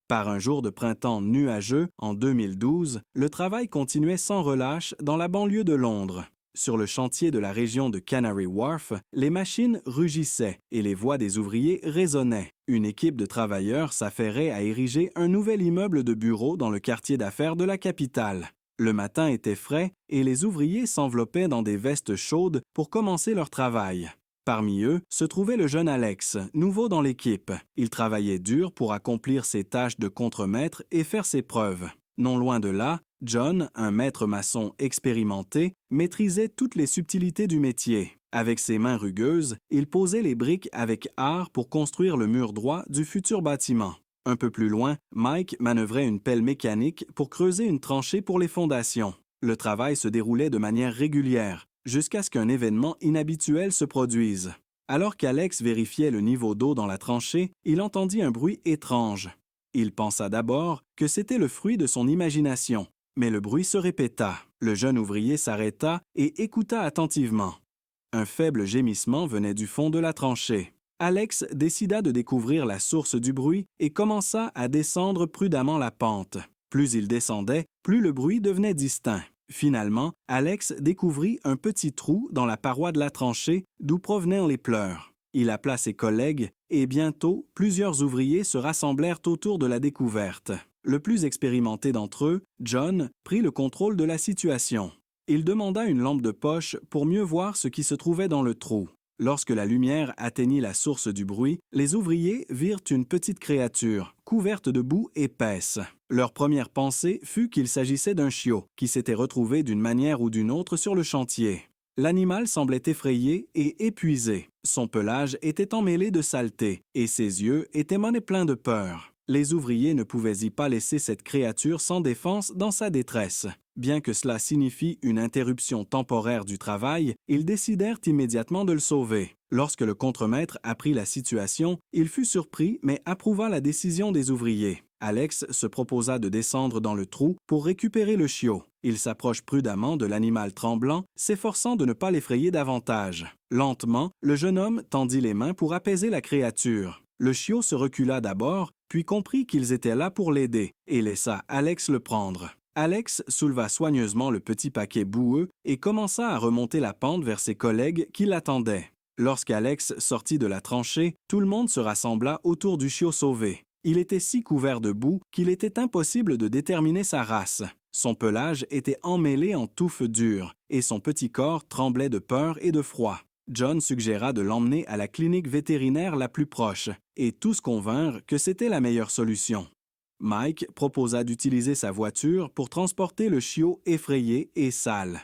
Par un jour de printemps nuageux, en 2012, le travail continuait sans relâche dans la banlieue de Londres. Sur le chantier de la région de Canary Wharf, les machines rugissaient et les voix des ouvriers résonnaient. Une équipe de travailleurs s'affairait à ériger un nouvel immeuble de bureaux dans le quartier d'affaires de la capitale. Le matin était frais et les ouvriers s'enveloppaient dans des vestes chaudes pour commencer leur travail. Parmi eux se trouvait le jeune Alex, nouveau dans l'équipe. Il travaillait dur pour accomplir ses tâches de contremaître et faire ses preuves. Non loin de là, John, un maître maçon expérimenté, maîtrisait toutes les subtilités du métier. Avec ses mains rugueuses, il posait les briques avec art pour construire le mur droit du futur bâtiment. Un peu plus loin, Mike manœuvrait une pelle mécanique pour creuser une tranchée pour les fondations. Le travail se déroulait de manière régulière, jusqu'à ce qu'un événement inhabituel se produise. Alors qu'Alex vérifiait le niveau d'eau dans la tranchée, il entendit un bruit étrange. Il pensa d'abord que c'était le fruit de son imagination, mais le bruit se répéta. Le jeune ouvrier s'arrêta et écouta attentivement. Un faible gémissement venait du fond de la tranchée. Alex décida de découvrir la source du bruit et commença à descendre prudemment la pente. Plus il descendait, plus le bruit devenait distinct. Finalement, Alex découvrit un petit trou dans la paroi de la tranchée d'où provenaient les pleurs. Il appela ses collègues et bientôt, plusieurs ouvriers se rassemblèrent autour de la découverte. Le plus expérimenté d'entre eux, John, prit le contrôle de la situation. Il demanda une lampe de poche pour mieux voir ce qui se trouvait dans le trou. Lorsque la lumière atteignit la source du bruit, les ouvriers virent une petite créature, couverte de boue épaisse. Leur première pensée fut qu'il s'agissait d'un chiot, qui s'était retrouvé d'une manière ou d'une autre sur le chantier. L'animal semblait effrayé et épuisé. Son pelage était emmêlé de saleté, et ses yeux étaient pleins de peur. Les ouvriers ne pouvaient y pas laisser cette créature sans défense dans sa détresse. Bien que cela signifie une interruption temporaire du travail, ils décidèrent immédiatement de le sauver. Lorsque le contremaître apprit la situation, il fut surpris mais approuva la décision des ouvriers. Alex se proposa de descendre dans le trou pour récupérer le chiot. Il s'approche prudemment de l'animal tremblant, s'efforçant de ne pas l'effrayer davantage. Lentement, le jeune homme tendit les mains pour apaiser la créature. Le chiot se recula d'abord, puis comprit qu'ils étaient là pour l'aider, et laissa Alex le prendre. Alex souleva soigneusement le petit paquet boueux et commença à remonter la pente vers ses collègues qui l'attendaient. Lorsqu'Alex sortit de la tranchée, tout le monde se rassembla autour du chiot sauvé. Il était si couvert de boue qu'il était impossible de déterminer sa race. Son pelage était emmêlé en touffes dures, et son petit corps tremblait de peur et de froid. John suggéra de l'emmener à la clinique vétérinaire la plus proche, et tous convinrent que c'était la meilleure solution. Mike proposa d'utiliser sa voiture pour transporter le chiot effrayé et sale.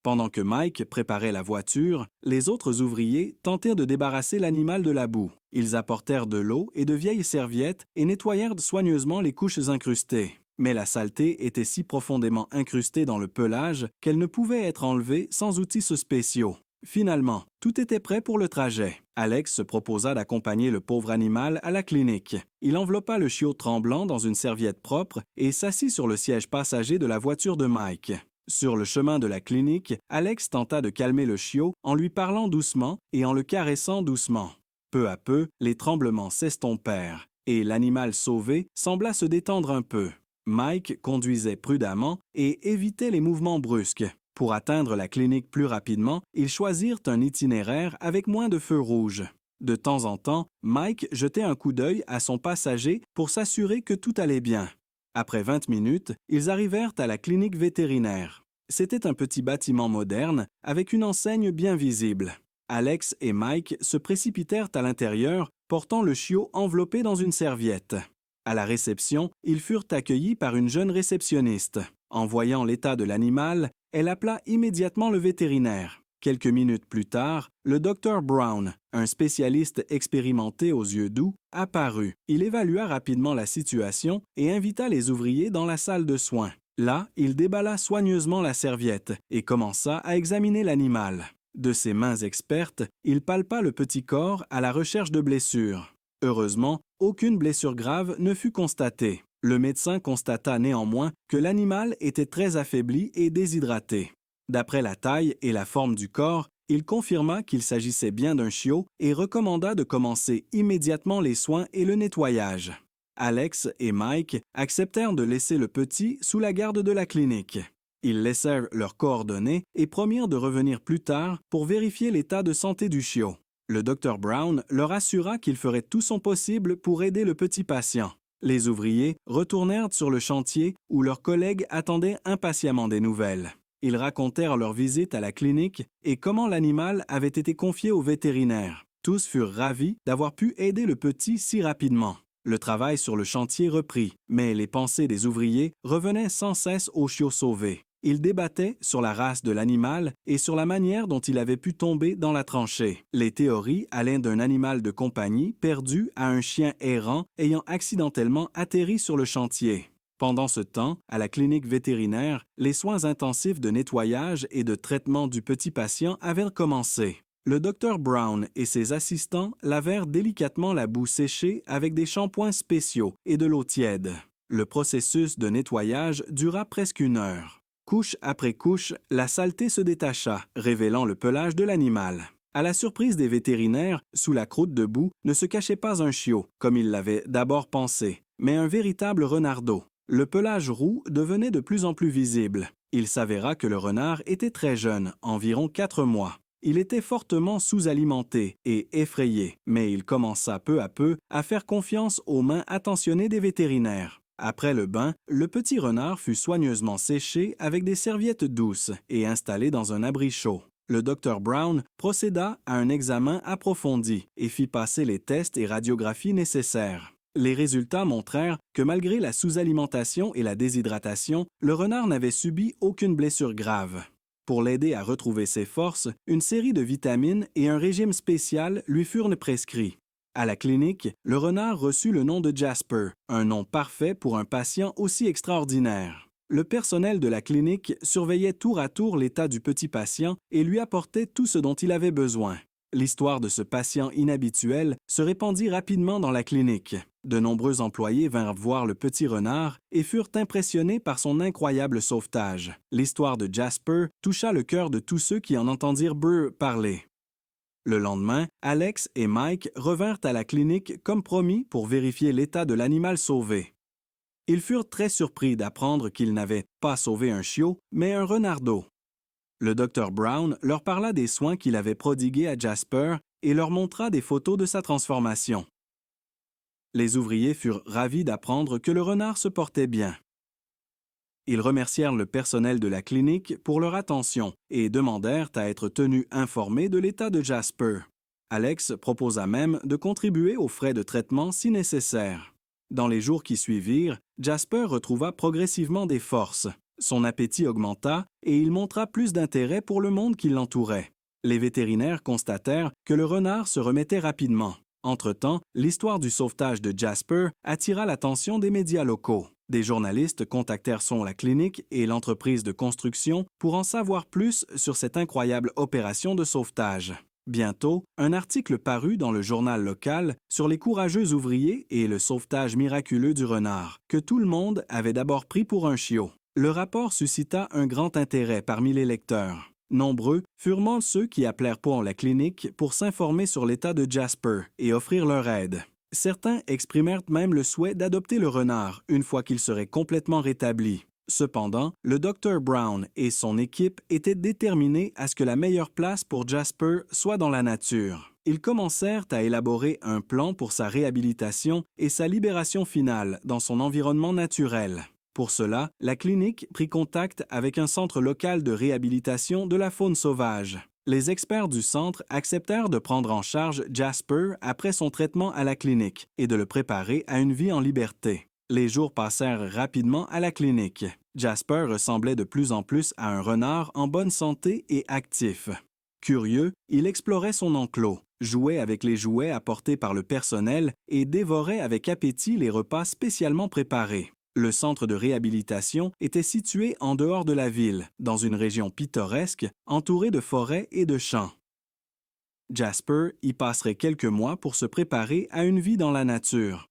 Pendant que Mike préparait la voiture, les autres ouvriers tentèrent de débarrasser l'animal de la boue. Ils apportèrent de l'eau et de vieilles serviettes et nettoyèrent soigneusement les couches incrustées. Mais la saleté était si profondément incrustée dans le pelage qu'elle ne pouvait être enlevée sans outils spéciaux. Finalement, tout était prêt pour le trajet. Alex se proposa d'accompagner le pauvre animal à la clinique. Il enveloppa le chiot tremblant dans une serviette propre et s'assit sur le siège passager de la voiture de Mike. Sur le chemin de la clinique, Alex tenta de calmer le chiot en lui parlant doucement et en le caressant doucement. Peu à peu, les tremblements s'estompèrent et l'animal sauvé sembla se détendre un peu. Mike conduisait prudemment et évitait les mouvements brusques. Pour atteindre la clinique plus rapidement, ils choisirent un itinéraire avec moins de feux rouges. De temps en temps, Mike jetait un coup d'œil à son passager pour s'assurer que tout allait bien. Après 20 minutes, ils arrivèrent à la clinique vétérinaire. C'était un petit bâtiment moderne avec une enseigne bien visible. Alex et Mike se précipitèrent à l'intérieur, portant le chiot enveloppé dans une serviette. À la réception, ils furent accueillis par une jeune réceptionniste. En voyant l'état de l'animal, elle appela immédiatement le vétérinaire. Quelques minutes plus tard, le Dr Brown, un spécialiste expérimenté aux yeux doux, apparut. Il évalua rapidement la situation et invita les ouvriers dans la salle de soins. Là, il déballa soigneusement la serviette et commença à examiner l'animal. De ses mains expertes, il palpa le petit corps à la recherche de blessures. Heureusement, aucune blessure grave ne fut constatée. Le médecin constata néanmoins que l'animal était très affaibli et déshydraté. D'après la taille et la forme du corps, il confirma qu'il s'agissait bien d'un chiot et recommanda de commencer immédiatement les soins et le nettoyage. Alex et Mike acceptèrent de laisser le petit sous la garde de la clinique. Ils laissèrent leurs coordonnées et promirent de revenir plus tard pour vérifier l'état de santé du chiot. Le Dr Brown leur assura qu'il ferait tout son possible pour aider le petit patient. Les ouvriers retournèrent sur le chantier où leurs collègues attendaient impatiemment des nouvelles. Ils racontèrent leur visite à la clinique et comment l'animal avait été confié au vétérinaire. Tous furent ravis d'avoir pu aider le petit si rapidement. Le travail sur le chantier reprit, mais les pensées des ouvriers revenaient sans cesse au chiot sauvé. Ils débattaient sur la race de l'animal et sur la manière dont il avait pu tomber dans la tranchée. Les théories allaient d'un animal de compagnie perdu à un chien errant ayant accidentellement atterri sur le chantier. Pendant ce temps, à la clinique vétérinaire, les soins intensifs de nettoyage et de traitement du petit patient avaient commencé. Le Dr Brown et ses assistants lavèrent délicatement la boue séchée avec des shampoings spéciaux et de l'eau tiède. Le processus de nettoyage dura presque 1 heure. Couche après couche, la saleté se détacha, révélant le pelage de l'animal. À la surprise des vétérinaires, sous la croûte de boue ne se cachait pas un chiot, comme ils l'avaient d'abord pensé, mais un véritable renardeau. Le pelage roux devenait de plus en plus visible. Il s'avéra que le renard était très jeune, environ 4 mois. Il était fortement sous-alimenté et effrayé, mais il commença peu à peu à faire confiance aux mains attentionnées des vétérinaires. Après le bain, le petit renard fut soigneusement séché avec des serviettes douces et installé dans un abri chaud. Le Dr Brown procéda à un examen approfondi et fit passer les tests et radiographies nécessaires. Les résultats montrèrent que malgré la sous-alimentation et la déshydratation, le renard n'avait subi aucune blessure grave. Pour l'aider à retrouver ses forces, une série de vitamines et un régime spécial lui furent prescrits. À la clinique, le renard reçut le nom de Jasper, un nom parfait pour un patient aussi extraordinaire. Le personnel de la clinique surveillait tour à tour l'état du petit patient et lui apportait tout ce dont il avait besoin. L'histoire de ce patient inhabituel se répandit rapidement dans la clinique. De nombreux employés vinrent voir le petit renard et furent impressionnés par son incroyable sauvetage. L'histoire de Jasper toucha le cœur de tous ceux qui en entendirent Burr parler. Le lendemain, Alex et Mike revinrent à la clinique comme promis pour vérifier l'état de l'animal sauvé. Ils furent très surpris d'apprendre qu'ils n'avaient pas sauvé un chiot, mais un renardeau. Le Dr Brown leur parla des soins qu'il avait prodigués à Jasper et leur montra des photos de sa transformation. Les ouvriers furent ravis d'apprendre que le renard se portait bien. Ils remercièrent le personnel de la clinique pour leur attention et demandèrent à être tenus informés de l'état de Jasper. Alex proposa même de contribuer aux frais de traitement si nécessaire. Dans les jours qui suivirent, Jasper retrouva progressivement des forces. Son appétit augmenta et il montra plus d'intérêt pour le monde qui l'entourait. Les vétérinaires constatèrent que le renard se remettait rapidement. Entre-temps, l'histoire du sauvetage de Jasper attira l'attention des médias locaux. Des journalistes contactèrent la clinique et l'entreprise de construction pour en savoir plus sur cette incroyable opération de sauvetage. Bientôt, un article parut dans le journal local sur les courageux ouvriers et le sauvetage miraculeux du renard, que tout le monde avait d'abord pris pour un chiot. Le rapport suscita un grand intérêt parmi les lecteurs. Nombreux furent ceux qui appelèrent pour la clinique pour s'informer sur l'état de Jasper et offrir leur aide. Certains exprimèrent même le souhait d'adopter le renard une fois qu'il serait complètement rétabli. Cependant, le Dr Brown et son équipe étaient déterminés à ce que la meilleure place pour Jasper soit dans la nature. Ils commencèrent à élaborer un plan pour sa réhabilitation et sa libération finale dans son environnement naturel. Pour cela, la clinique prit contact avec un centre local de réhabilitation de la faune sauvage. Les experts du centre acceptèrent de prendre en charge Jasper après son traitement à la clinique et de le préparer à une vie en liberté. Les jours passèrent rapidement à la clinique. Jasper ressemblait de plus en plus à un renard en bonne santé et actif. Curieux, il explorait son enclos, jouait avec les jouets apportés par le personnel et dévorait avec appétit les repas spécialement préparés. Le centre de réhabilitation était situé en dehors de la ville, dans une région pittoresque, entourée de forêts et de champs. Jasper y passerait quelques mois pour se préparer à une vie dans la nature.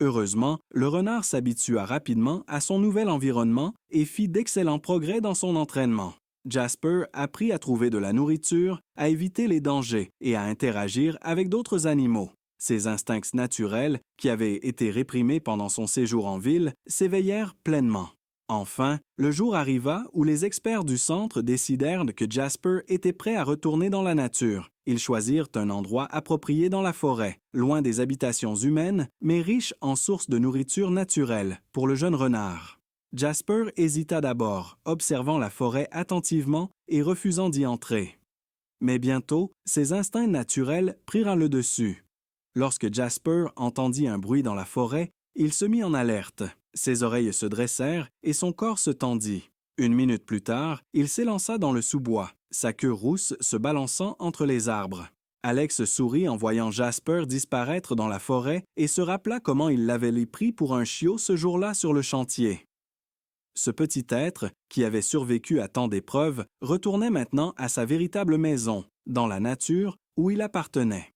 Heureusement, le renard s'habitua rapidement à son nouvel environnement et fit d'excellents progrès dans son entraînement. Jasper apprit à trouver de la nourriture, à éviter les dangers et à interagir avec d'autres animaux. Ses instincts naturels, qui avaient été réprimés pendant son séjour en ville, s'éveillèrent pleinement. Enfin, le jour arriva où les experts du centre décidèrent que Jasper était prêt à retourner dans la nature. Ils choisirent un endroit approprié dans la forêt, loin des habitations humaines, mais riche en sources de nourriture naturelle pour le jeune renard. Jasper hésita d'abord, observant la forêt attentivement et refusant d'y entrer. Mais bientôt, ses instincts naturels prirent le dessus. Lorsque Jasper entendit un bruit dans la forêt, il se mit en alerte. Ses oreilles se dressèrent et son corps se tendit. Une minute plus tard, il s'élança dans le sous-bois, sa queue rousse se balançant entre les arbres. Alex sourit en voyant Jasper disparaître dans la forêt et se rappela comment il l'avait pris pour un chiot ce jour-là sur le chantier. Ce petit être, qui avait survécu à tant d'épreuves, retournait maintenant à sa véritable maison, dans la nature où il appartenait.